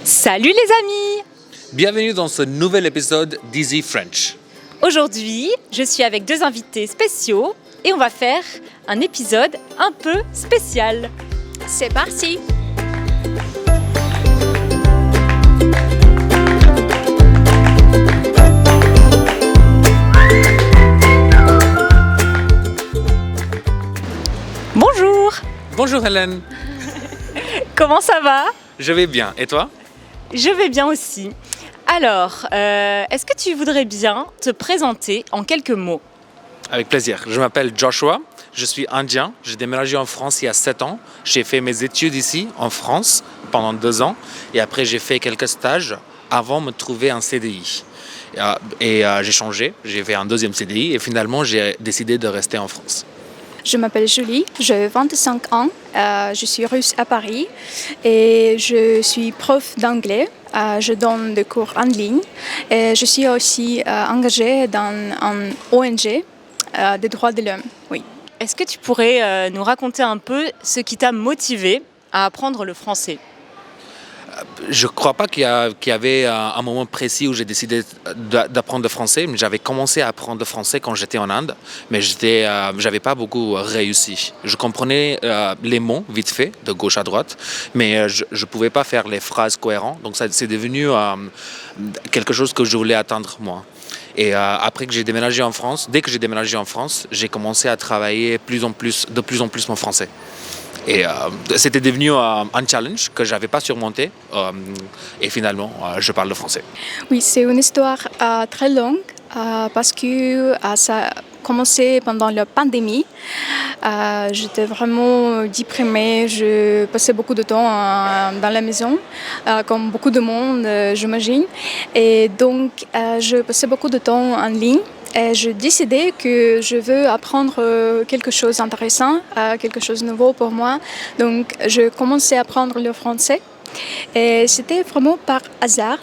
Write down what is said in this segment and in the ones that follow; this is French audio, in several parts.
Salut les amis! Bienvenue dans ce nouvel épisode d'Easy French. Aujourd'hui, je suis avec deux invités spéciaux et on va faire un épisode un peu spécial. C'est parti! Bonjour! Bonjour Hélène, Comment ça va? je vais bien. Et toi? Je vais bien aussi. Alors, est-ce que tu voudrais bien te présenter en quelques mots? Avec plaisir. Je m'appelle Joshua, je suis indien. J'ai déménagé en France il y a 7 ans. J'ai fait mes études ici en France pendant 2 ans. Et après, j'ai fait quelques stages avant de me trouver un CDI. J'ai changé, j'ai fait un deuxième CDI et finalement, j'ai décidé de rester en France. Je m'appelle Julie, j'ai 25 ans, je suis russe à Paris et je suis prof d'anglais. Je donne des cours en ligne et je suis aussi engagée dans un ONG des droits de l'homme. Oui. Est-ce que tu pourrais nous raconter un peu ce qui t'a motivé à apprendre le français? Je ne crois pas qu'il y avait un moment précis où j'ai décidé d'apprendre le français. J'avais commencé à apprendre le français quand j'étais en Inde, mais j'avais pas beaucoup réussi. Je comprenais les mots vite fait, de gauche à droite, mais je ne pouvais pas faire les phrases cohérentes. Donc c'est devenu quelque chose que je voulais atteindre moi. Et après que j'ai déménagé en France, dès que j'ai déménagé en France, j'ai commencé à travailler de plus en plus mon français. Et c'était devenu un challenge que je n'avais pas surmonté. Et finalement, je parle le français. Oui, c'est une histoire très longue parce que ça a commencé pendant la pandémie. J'étais vraiment déprimée. Je passais beaucoup de temps dans la maison, comme beaucoup de monde, j'imagine. Et donc, je passais beaucoup de temps en ligne. Et je décidais que je veux apprendre quelque chose d'intéressant, quelque chose de nouveau pour moi. Donc, je commençais à apprendre le français. Et c'était vraiment par hasard,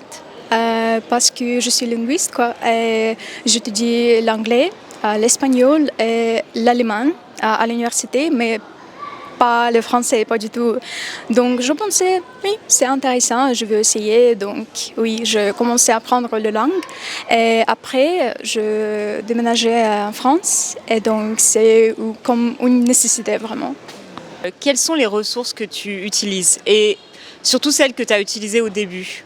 parce que je suis linguiste, quoi. Et j'étudie l'anglais, l'espagnol et l'allemand à l'université, mais pas le français, pas du tout. Donc, je pensais, oui, c'est intéressant, je veux essayer. Donc, oui, je commençais à apprendre la langue. Et après, je déménageais en France. Et donc, c'est comme une nécessité, vraiment. Quelles sont les ressources que tu utilises et surtout celles que tu as utilisées au début?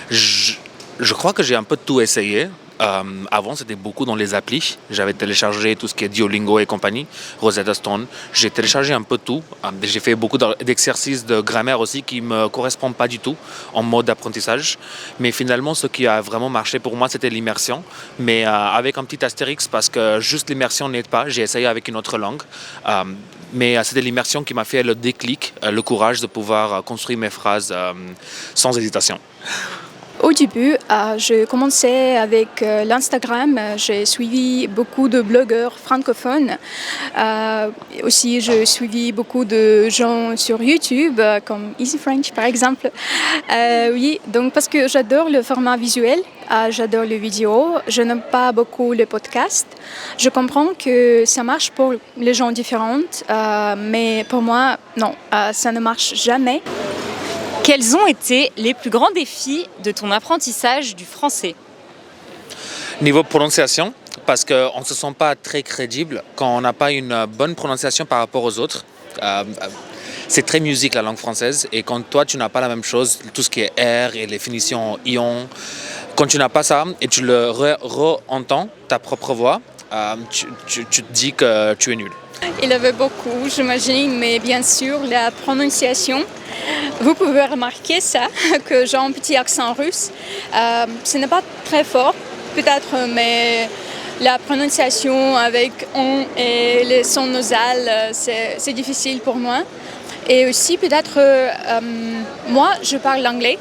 Je crois que j'ai un peu tout essayé. Avant, c'était beaucoup dans les applis. J'avais téléchargé tout ce qui est Duolingo et compagnie, Rosetta Stone. J'ai téléchargé un peu tout. J'ai fait beaucoup d'exercices de grammaire aussi qui ne me correspondent pas du tout en mode d'apprentissage. Mais finalement, ce qui a vraiment marché pour moi, c'était l'immersion. Mais avec un petit astérix parce que juste l'immersion n'aide pas. J'ai essayé avec une autre langue. Mais c'était l'immersion qui m'a fait le déclic, le courage de pouvoir construire mes phrases sans hésitation. Au début, je commençais avec l'Instagram. J'ai suivi beaucoup de blogueurs francophones. Aussi, je suivi beaucoup de gens sur YouTube, comme Easy French par exemple. Oui, donc parce que j'adore le format visuel, j'adore les vidéos, je n'aime pas beaucoup le podcast. Je comprends que ça marche pour les gens différents, mais pour moi, non, ça ne marche jamais. Quels ont été les plus grands défis de ton apprentissage du français? Niveau prononciation, parce qu'on ne se sent pas très crédible quand on n'a pas une bonne prononciation par rapport aux autres. C'est très musique la langue française et quand toi tu n'as pas la même chose, tout ce qui est R et les finitions ion, quand tu n'as pas ça et tu le re-entends, ta propre voix, tu te dis que tu es nul. Il y avait beaucoup, j'imagine, mais bien sûr, la prononciation. Vous pouvez remarquer ça, que j'ai un petit accent russe. Ce n'est pas très fort, peut-être, mais la prononciation avec on et les sons nasales, c'est difficile pour moi. Et aussi, peut-être, moi, je parle l'anglais.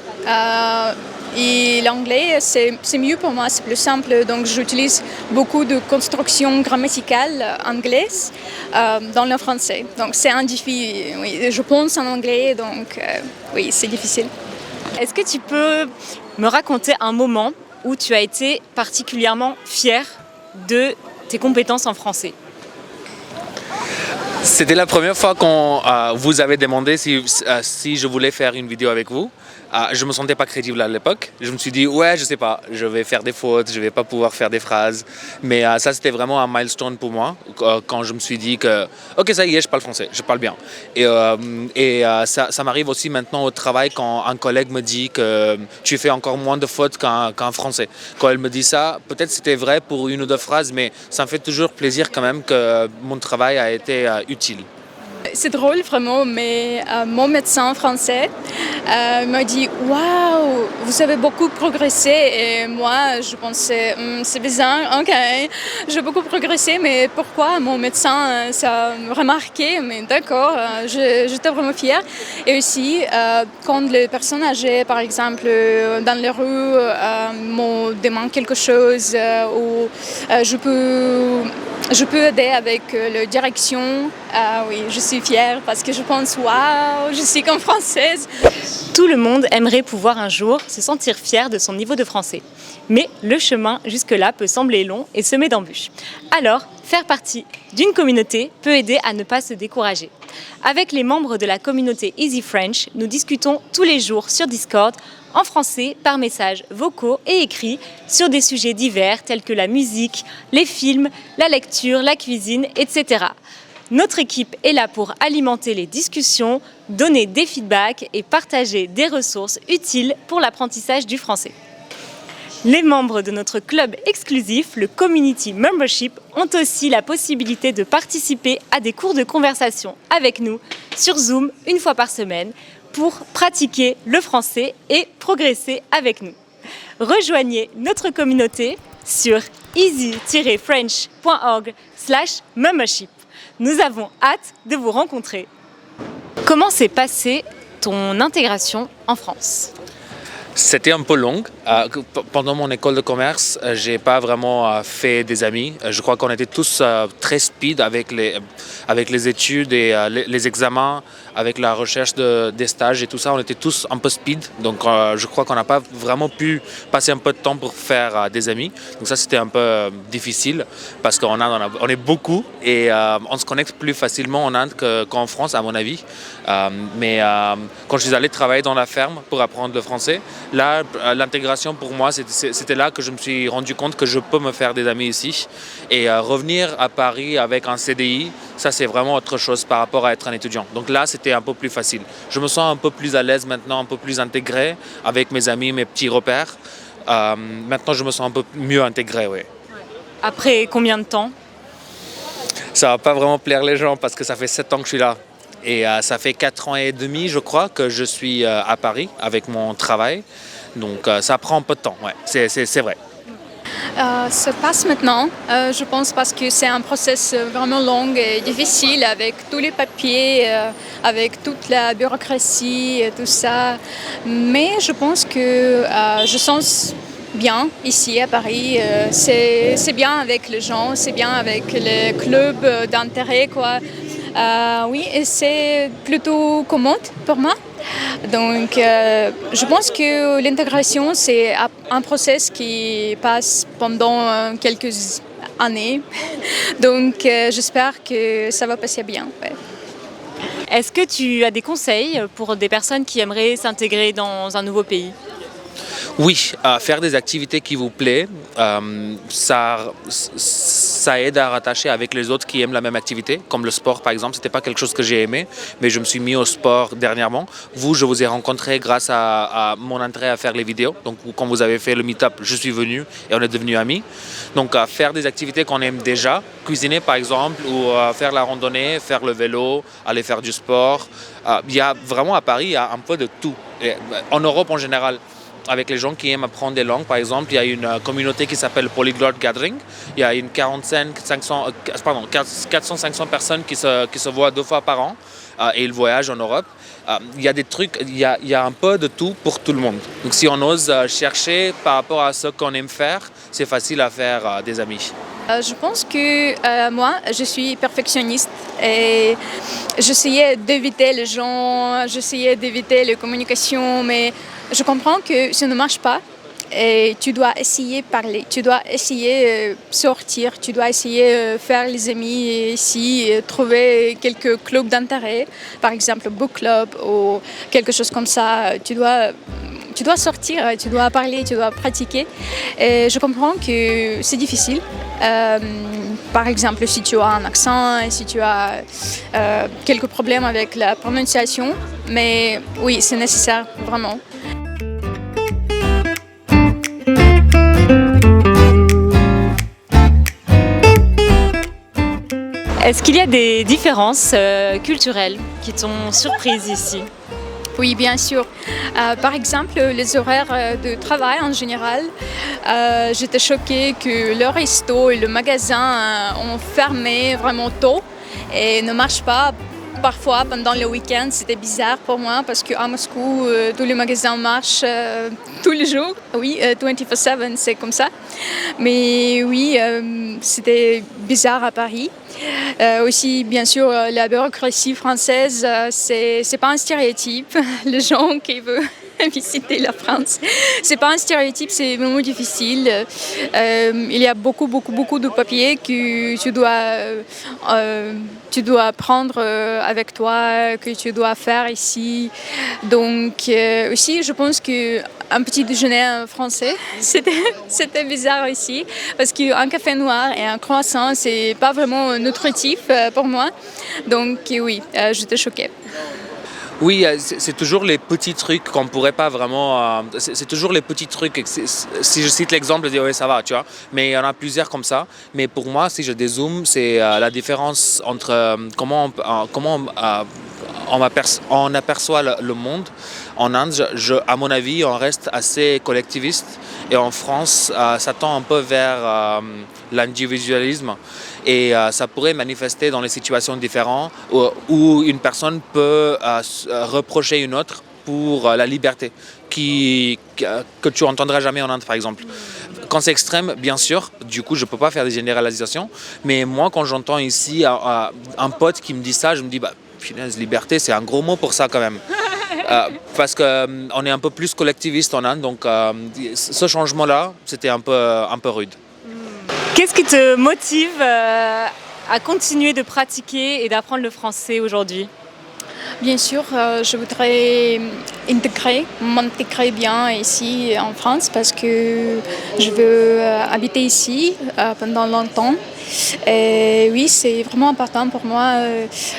Et l'anglais, c'est mieux pour moi, c'est plus simple. Donc, j'utilise beaucoup de constructions grammaticales anglaises dans le français. Donc, c'est un défi. Oui, je pense en anglais, donc oui, c'est difficile. Est-ce que tu peux me raconter un moment où tu as été particulièrement fière de tes compétences en français? C'était la première fois qu'on vous avait demandé si je voulais faire une vidéo avec vous. Je me sentais pas crédible à l'époque. Je me suis dit, ouais, je sais pas, je vais faire des fautes, je vais pas pouvoir faire des phrases. Mais ça, c'était vraiment un milestone pour moi quand je me suis dit que, ok, ça y est, je parle français, je parle bien. Ça m'arrive aussi maintenant au travail quand un collègue me dit que tu fais encore moins de fautes qu'un Français. Quand elle me dit ça, peut-être c'était vrai pour une ou deux phrases, mais ça me fait toujours plaisir quand même que mon travail a été utile. C'est drôle vraiment, mais mon médecin français m'a dit « Waouh, vous avez beaucoup progressé » et moi je pensais c'est bizarre, ok, j'ai beaucoup progressé, mais pourquoi mon médecin ça a remarqué, mais d'accord, j'étais vraiment fière. Et aussi, quand les personnes âgées, par exemple, dans les rues, me demandent quelque chose ou je peux aider avec la direction. Oui, je suis fière parce que je pense, waouh, je suis comme française. Tout le monde aimerait pouvoir un jour se sentir fier de son niveau de français. Mais le chemin jusque-là peut sembler long et semé d'embûches. Alors, faire partie d'une communauté peut aider à ne pas se décourager. Avec les membres de la communauté Easy French, nous discutons tous les jours sur Discord, en français, par messages vocaux et écrits, sur des sujets divers tels que la musique, les films, la lecture, la cuisine, etc. Notre équipe est là pour alimenter les discussions, donner des feedbacks et partager des ressources utiles pour l'apprentissage du français. Les membres de notre club exclusif, le Community Membership, ont aussi la possibilité de participer à des cours de conversation avec nous sur Zoom une fois par semaine pour pratiquer le français et progresser avec nous. Rejoignez notre communauté sur easy-french.org/membership. Nous avons hâte de vous rencontrer. Comment s'est passée ton intégration en France ? C'était un peu long. Pendant mon école de commerce, j'ai pas vraiment fait des amis. Je crois qu'on était tous très speed avec les études et les examens, avec la recherche des stages et tout ça. On était tous un peu speed. Donc je crois qu'on n'a pas vraiment pu passer un peu de temps pour faire des amis. Donc ça, c'était un peu difficile parce qu'on on est beaucoup et on se connecte plus facilement en Inde qu'en France, à mon avis. Mais quand je suis allé travailler dans la ferme pour apprendre le français, là, l'intégration pour moi, c'était là que je me suis rendu compte que je peux me faire des amis ici. Et revenir à Paris avec un CDI, ça c'est vraiment autre chose par rapport à être un étudiant. Donc là, c'était un peu plus facile. Je me sens un peu plus à l'aise maintenant, un peu plus intégré avec mes amis, mes petits repères. Maintenant, je me sens un peu mieux intégré, oui. Après combien de temps ? Ça va pas vraiment plaire les gens parce que ça fait 7 ans que je suis là. Et ça fait 4 ans et demi, je crois, que je suis à Paris avec mon travail. Donc ça prend un peu de temps, ouais, c'est vrai. Ça passe maintenant, je pense, parce que c'est un processus vraiment long et difficile avec tous les papiers, avec toute la bureaucratie et tout ça. Mais je pense que je sens bien ici à Paris. C'est bien avec les gens, c'est bien avec les clubs d'intérêt, quoi. Oui, et c'est plutôt commode pour moi. Donc, je pense que l'intégration, c'est un processus qui passe pendant quelques années. Donc, j'espère que ça va passer bien. Ouais. Est-ce que tu as des conseils pour des personnes qui aimeraient s'intégrer dans un nouveau pays ? Oui, faire des activités qui vous plaisent, ça aide à rattacher avec les autres qui aiment la même activité, comme le sport par exemple. C'était pas quelque chose que j'ai aimé, mais je me suis mis au sport dernièrement. Vous, je vous ai rencontré grâce à mon intérêt à faire les vidéos. Donc quand vous avez fait le meet-up, je suis venu et on est devenus amis. Donc faire des activités qu'on aime déjà, cuisiner par exemple, ou faire la randonnée, faire le vélo, aller faire du sport. Il y a vraiment à Paris, il y a un peu de tout. Et, en Europe en général. Avec les gens qui aiment apprendre des langues, par exemple, il y a une communauté qui s'appelle Polyglot Gathering. Il y a une 400-500 personnes qui se voient 2 fois par an et ils voyagent en Europe. Il y a des trucs, il y a un peu de tout pour tout le monde. Donc si on ose chercher par rapport à ce qu'on aime faire, c'est facile à faire des amis. Je pense que moi, je suis perfectionniste et j'essayais d'éviter les gens, j'essayais d'éviter les communications, mais je comprends que ça ne marche pas. et tu dois essayer de parler, tu dois essayer de sortir, tu dois essayer de faire les amis ici, et trouver quelques clubs d'intérêt, par exemple book club ou quelque chose comme ça. Tu dois sortir, tu dois parler, tu dois pratiquer. Et je comprends que c'est difficile. Par exemple, si tu as un accent, si tu as quelques problèmes avec la prononciation, mais oui, c'est nécessaire, vraiment. Est-ce qu'il y a des différences culturelles qui t'ont surprise ici? Oui, bien sûr. Par exemple, les horaires de travail en général, j'étais choquée que le resto et le magasin ont fermé vraiment tôt et ne marchent pas. Parfois, pendant le week-end, c'était bizarre pour moi parce qu'à Moscou, tous les magasins marchent tous les jours. Oui, 24/7, c'est comme ça. Mais oui, c'était bizarre à Paris. Aussi, bien sûr, la bureaucratie française, c'est pas un stéréotype. Les gens qui veulent visiter la France, c'est pas un stéréotype, c'est vraiment difficile. Il y a beaucoup de papiers que tu dois prendre avec toi, que tu dois faire ici. Donc aussi, je pense qu'un petit déjeuner français, c'était bizarre ici, parce qu'un café noir et un croissant, c'est pas vraiment nutritif pour moi. Donc oui, j'étais choquée. Oui, c'est toujours les petits trucs qu'on pourrait pas vraiment. C'est toujours les petits trucs. Si je cite l'exemple, je dis oui, ça va, tu vois. Mais il y en a plusieurs comme ça. Mais pour moi, si je dézoome, c'est la différence entre comment on aperçoit le monde. En Inde, à mon avis, on reste assez collectiviste. Et en France, ça tend un peu vers l'individualisme. Et ça pourrait manifester dans les situations différentes où une personne peut reprocher une autre pour la liberté que tu entendras jamais en Inde, par exemple. Quand c'est extrême, bien sûr, du coup, je ne peux pas faire des généralisations. Mais moi, quand j'entends ici un pote qui me dit ça, je me dis, bah, finesse, liberté, c'est un gros mot pour ça quand même. Parce qu'on est un peu plus collectiviste en Inde, donc ce changement-là, c'était un peu rude. Qu'est-ce qui te motive à continuer de pratiquer et d'apprendre le français aujourd'hui? Bien sûr, je voudrais m'intégrer bien ici en France parce que je veux habiter ici pendant longtemps. Et oui, c'est vraiment important pour moi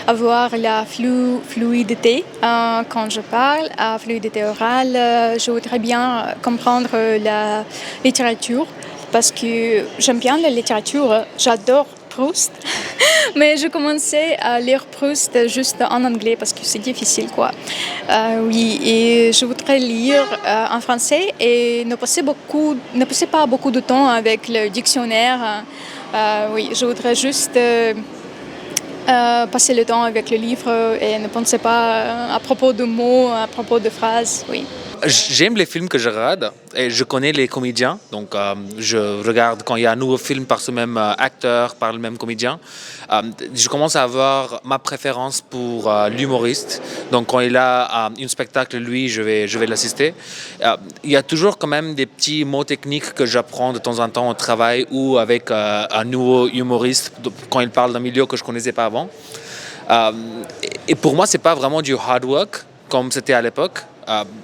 avoir la fluidité quand je parle, la fluidité orale. Je voudrais bien comprendre la littérature parce que j'aime bien la littérature, j'adore Proust. Mais je commençais à lire Proust juste en anglais parce que c'est difficile, quoi. Oui, et je voudrais lire en français et ne passer pas beaucoup de temps avec le dictionnaire. Oui, je voudrais juste passer le temps avec le livre et ne penser pas à propos de mots, à propos de phrases, oui. J'aime les films que je regarde et je connais les comédiens. Donc, je regarde quand il y a un nouveau film par ce même acteur, par le même comédien. Je commence à avoir ma préférence pour l'humoriste. Donc, quand il a un spectacle, lui, je vais l'assister. Il y a toujours quand même des petits mots techniques que j'apprends de temps en temps au travail ou avec un nouveau humoriste quand il parle d'un milieu que je ne connaissais pas avant. Et pour moi, ce n'est pas vraiment du hard work comme c'était à l'époque.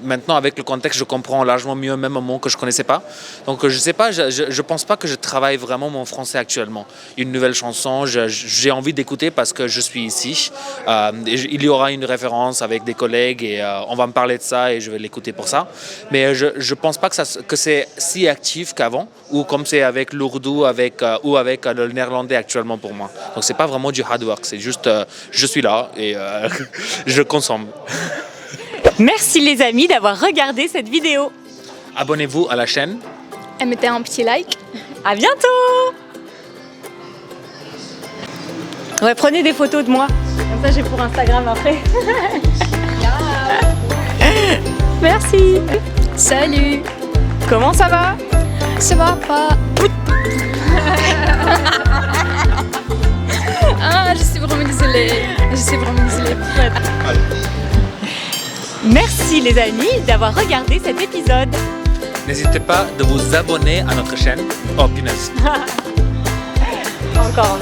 Maintenant, avec le contexte, je comprends largement mieux même un mot que je ne connaissais pas. Donc, je ne sais pas, je ne pense pas que je travaille vraiment mon français actuellement. Une nouvelle chanson, j'ai envie d'écouter parce que je suis ici. Il y aura une référence avec des collègues et on va me parler de ça et je vais l'écouter pour ça. Mais je ne pense pas que c'est si actif qu'avant ou comme c'est avec l'ourdou ou avec le néerlandais actuellement pour moi. Donc, ce n'est pas vraiment du hard work, c'est juste je suis là et je consomme. Merci les amis d'avoir regardé cette vidéo. Abonnez-vous à la chaîne. Et mettez un petit like. À bientôt. Ouais, prenez des photos de moi. Comme ça, j'ai pour Instagram après. Merci. Salut. Comment ça va? Ça va pas. Ah, je suis vraiment désolée. Merci les amis d'avoir regardé cet épisode. N'hésitez pas de vous abonner à notre chaîne. Oh, punaise. Encore.